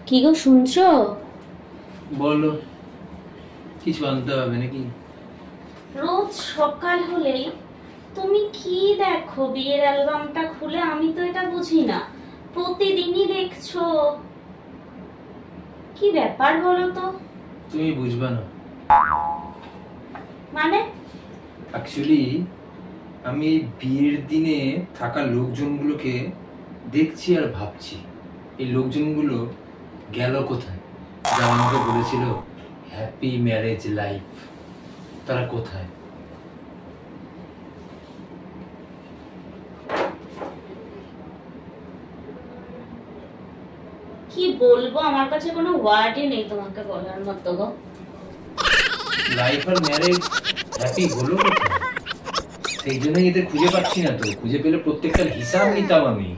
কি গো শুনছো? বলো, কিছু আনতে হবে নাকি? রোজ সকাল হলেই তুমি কি দেখো বিয়ের অ্যালবামটা খুলে? আমি তো এটা বুঝি না, প্রতিদিনই দেখছো। কি ব্যাপার বলো তো? তুমি বুঝবা না। মানে অ্যাকচুয়ালি আমি এই বিয়ের দিনে থাকা লোকজনগুলোকে দেখছি আর ভাবছি, এই লোকজনগুলো গেল কোথায়? যারা আমাকে বলেছিল হ্যাপি ম্যারেজ লাইফ, তারা কোথায়? কি বলবো, আমার কাছে কোনো ওয়ার্ডই নেই তোমাকে বলার মতো গো। লাইফ আর ম্যারেজ হ্যাপি হলো কোথায়? সেই জন্যই এদের খুঁজে পাচ্ছি না। তো খুঁজে পেলে প্রত্যেকটার হিসাব নিতাম আমি।